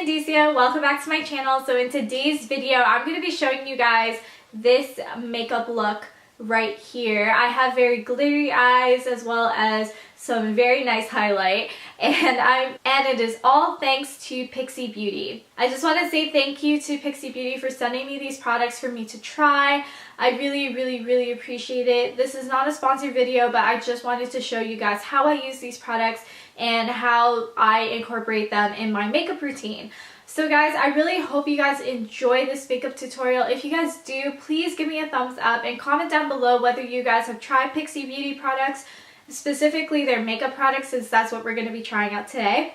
Candicia, welcome back to my channel. So in today's video, I'm going to be showing you guys this makeup look right here. I have very glittery eyes as well as some very nice highlight, and it is all thanks to Pixi Beauty. I just want to say thank you to Pixi Beauty for sending me these products for me to try. I really appreciate it. This is not a sponsored video, but I just wanted to show you guys how I use these products and how I incorporate them in my makeup routine. So guys, I really hope you guys enjoy this makeup tutorial. If you guys do, please give me a thumbs up and comment down below whether you guys have tried Pixi Beauty products, specifically their makeup products, since that's what we're going to be trying out today.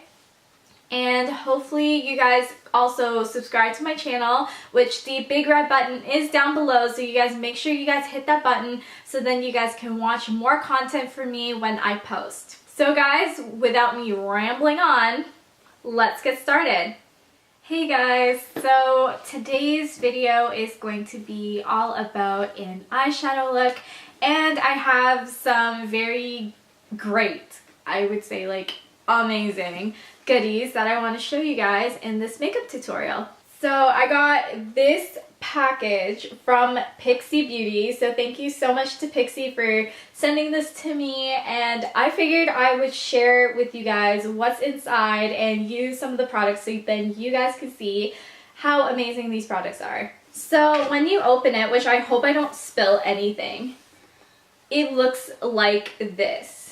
And hopefully you guys also subscribe to my channel, which the big red button is down below, so you guys make sure you guys hit that button so then you guys can watch more content from me when I post. So guys, without me rambling on, let's get started. Hey guys, so today's video is going to be all about an eyeshadow look, and I have some very great, I would say like amazing goodies that I want to show you guys in this makeup tutorial. So I got this package from Pixi Beauty, so thank you so much to Pixi for sending this to me, and I figured I would share with you guys what's inside and use some of the products so then you guys can see how amazing these products are. So when you open it, which I hope I don't spill anything, it looks like this.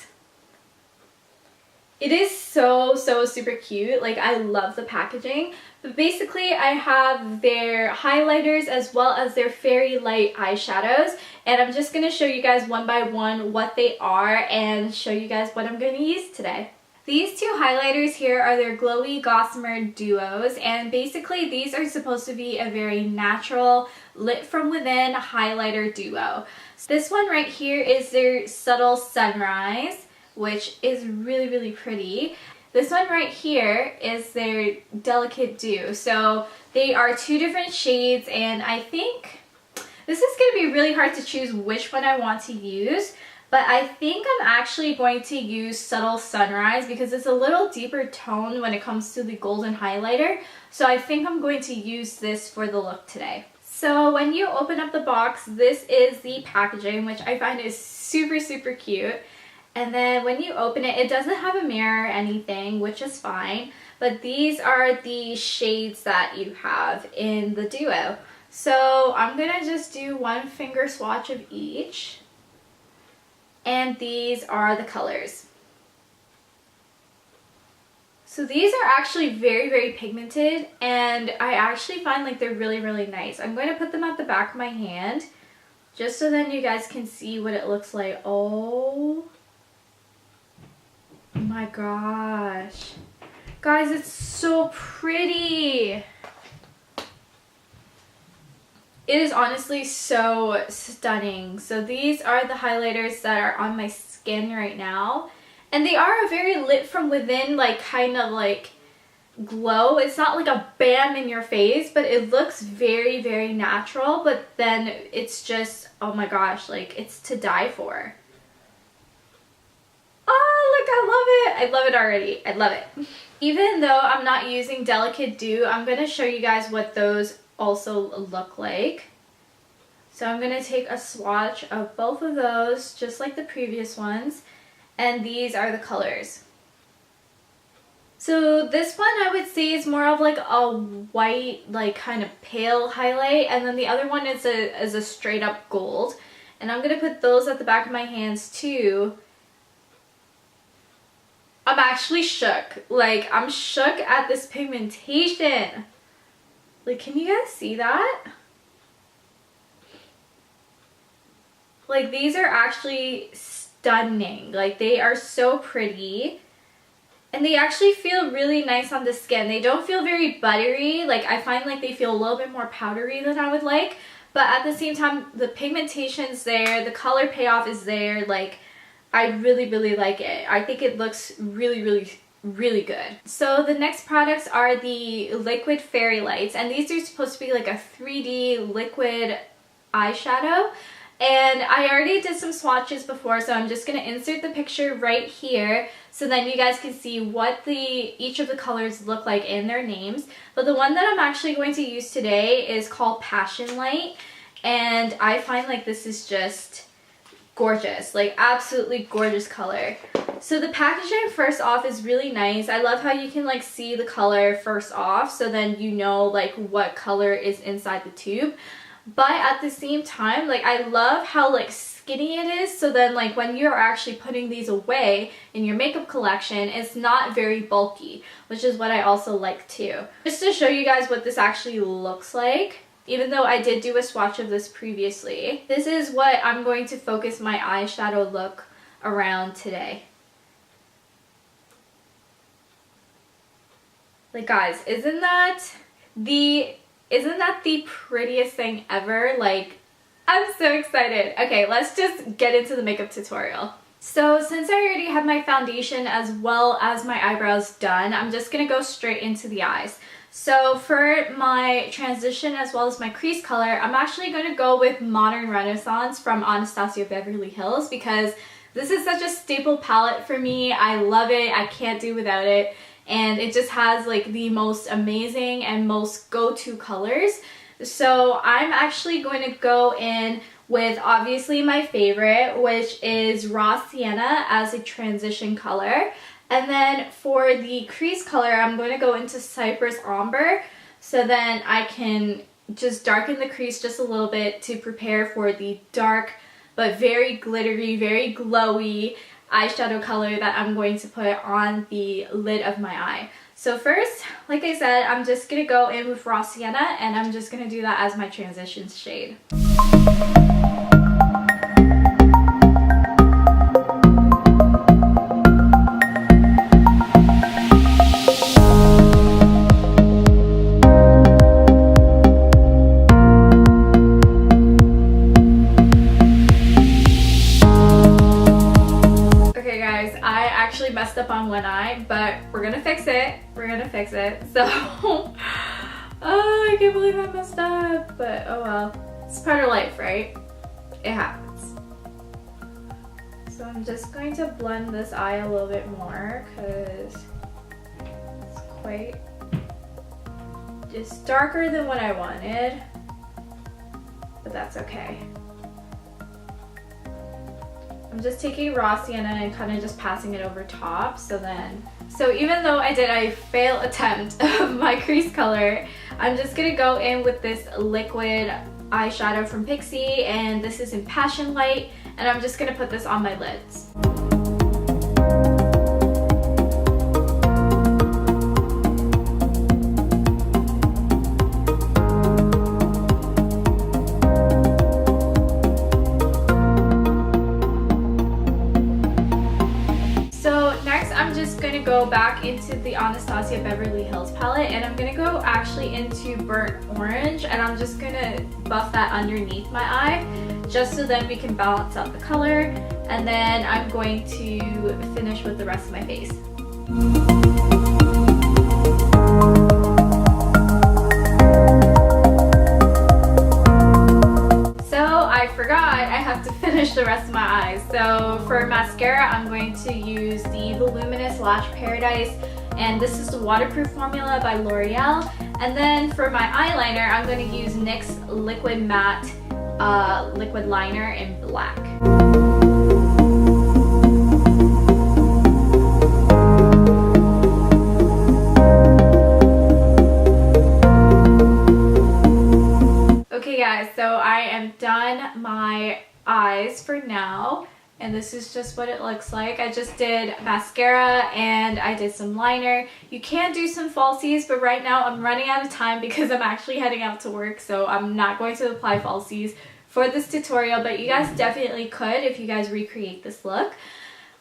It is so super cute. Like, I love the packaging. But basically I have their highlighters as well as their fairy light eyeshadows, and I'm just going to show you guys one by one what they are and show you guys what I'm going to use today. These two highlighters here are their Glowy Gossamer Duos, and basically these are supposed to be a very natural, lit from within highlighter duo. So this one right here is their Subtle Sunrise, which is really pretty. This one right here is their Delicate Dew. So they are two different shades, and I think this is going to be really hard to choose which one I want to use, but I think I'm actually going to use Subtle Sunrise because it's a little deeper tone when it comes to the golden highlighter. So I think I'm going to use this for the look today. So when you open up the box, this is the packaging, which I find is super cute. And then when you open it, it doesn't have a mirror or anything, which is fine. But these are the shades that you have in the duo. So I'm going to just do one finger swatch of each. And these are the colors. So these are actually very pigmented, and I actually find like they're really nice. I'm going to put them at the back of my hand just so then you guys can see what it looks like. Oh my gosh. Guys, it's so pretty. It is honestly so stunning. So these are the highlighters that are on my skin right now. And they are a very lit from within, like kind of like glow. It's not like a bam in your face, but it looks very natural. But then it's just, oh my gosh, like it's to die for. Oh, look, I love it. I love it already. I love it. Even though I'm not using Delicate Dew, I'm going to show you guys what those also look like. So I'm going to take a swatch of both of those, just like the previous ones. And these are the colors. So this one I would say is more of like a white, like kind of pale highlight. And then the other one is a straight up gold. And I'm going to put those at the back of my hands too. I'm actually shook. Like, I'm shook at this pigmentation. Like, can you guys see that? Like, these are actually stunning. Like, they are so pretty. And they actually feel really nice on the skin. They don't feel very buttery. Like, I find like they feel a little bit more powdery than I would like. But at the same time, the pigmentation's there. The color payoff is there. Like, I really like it. I think it looks really good. So the next products are the Liquid Fairy Lights, and these are supposed to be like a 3D liquid eyeshadow. And I already did some swatches before, so I'm just going to insert the picture right here so then you guys can see what each of the colors look like in their names. But the one that I'm actually going to use today is called Passion Light, and I find like this is just gorgeous, like absolutely gorgeous color. So the packaging first off is really nice. I love how you can like see the color first off, so then you know like what color is inside the tube. But at the same time, like I love how like skinny it is, so then like when you're actually putting these away in your makeup collection, it's not very bulky, which is what I also like too. Just to show you guys what this actually looks like, even though I did do a swatch of this previously, this is what I'm going to focus my eyeshadow look around today. Like guys, isn't that the prettiest thing ever? Like, I'm so excited. Okay, let's just get into the makeup tutorial. So since I already have my foundation as well as my eyebrows done, I'm just gonna go straight into the eyes. So for my transition as well as my crease color, I'm actually going to go with Modern Renaissance from Anastasia Beverly Hills because this is such a staple palette for me. I love it. I can't do without it. And it just has like the most amazing and most go-to colors. So I'm actually going to go in with obviously my favorite, which is Raw Sienna as a transition color. And then for the crease color, I'm going to go into Cypress Amber, so then I can just darken the crease just a little bit to prepare for the dark but very glittery, very glowy eyeshadow color that I'm going to put on the lid of my eye. So first, like I said, I'm just going to go in with Raw Sienna, and I'm just going to do that as my transition shade. Messed up on one eye, but we're gonna fix it. We're gonna fix it. So oh, I can't believe I messed up, but oh well, it's part of life, right? It happens. So I'm just going to blend this eye a little bit more because it's quite just darker than what I wanted, but that's okay. I'm just taking Raw Sienna and kind of just passing it over top, so even though I did a fail attempt of my crease color, I'm just gonna go in with this liquid eyeshadow from Pixi, and this is in Passion Light, and I'm just gonna put this on my lids. Go back into the Anastasia Beverly Hills palette, and I'm gonna go actually into Burnt Orange, and I'm just gonna buff that underneath my eye just so then we can balance out the color, and then I'm going to finish with the rest of my face. The rest of my eyes. So for mascara, I'm going to use the Voluminous Lash Paradise, and this is the waterproof formula by L'Oreal. And then for my eyeliner, I'm going to use NYX Liquid Matte Liquid Liner in black. Okay guys, so I am done my eyes for now, and this is just what it looks like. I just did mascara and I did some liner. You can do some falsies, but right now I'm running out of time because I'm actually heading out to work, so I'm not going to apply falsies for this tutorial, but you guys definitely could if you guys recreate this look.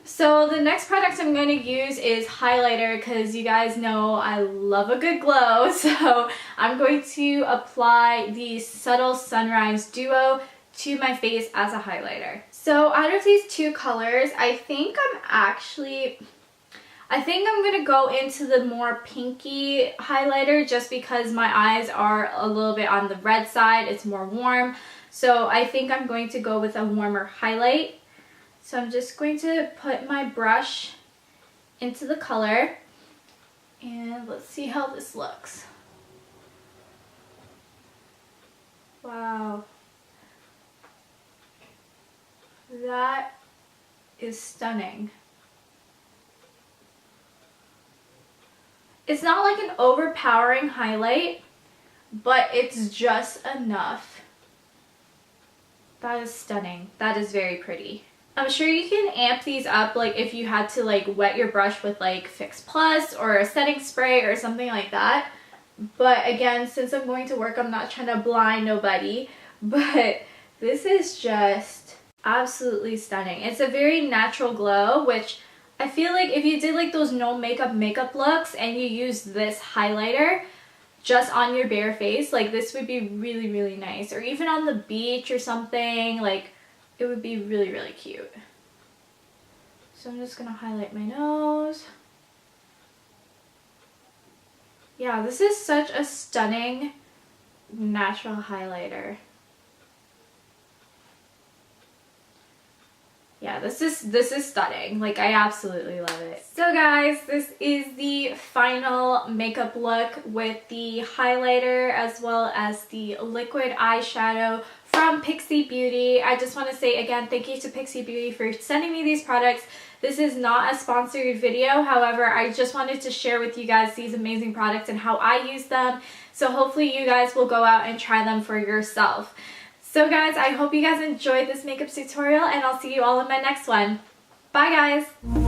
So the next product I'm going to use is highlighter, because you guys know I love a good glow, so I'm going to apply the Subtle Sunrise Duo to my face as a highlighter. So out of these two colors, I think I'm gonna go into the more pinky highlighter just because my eyes are a little bit on the red side. It's more warm. So I think I'm going to go with a warmer highlight. So I'm just going to put my brush into the color and let's see how this looks. Wow. That is stunning. It's not like an overpowering highlight, but it's just enough. That is stunning. That is very pretty. I'm sure you can amp these up, like if you had to like wet your brush with like Fix Plus or a setting spray or something like that. But again, since I'm going to work, I'm not trying to blind nobody, but this is just absolutely stunning. It's a very natural glow, which I feel like if you did like those no makeup looks and you use this highlighter just on your bare face, like this would be really, really nice. Or even on the beach or something, like it would be really, really cute. So I'm just gonna highlight my nose. Yeah, this is such a stunning natural highlighter. Yeah, this is stunning. Like, I absolutely love it. So guys, this is the final makeup look with the highlighter as well as the liquid eyeshadow from Pixi Beauty. I just want to say again, thank you to Pixi Beauty for sending me these products. This is not a sponsored video. However, I just wanted to share with you guys these amazing products and how I use them. So hopefully you guys will go out and try them for yourself. So guys, I hope you guys enjoyed this makeup tutorial and I'll see you all in my next one. Bye guys!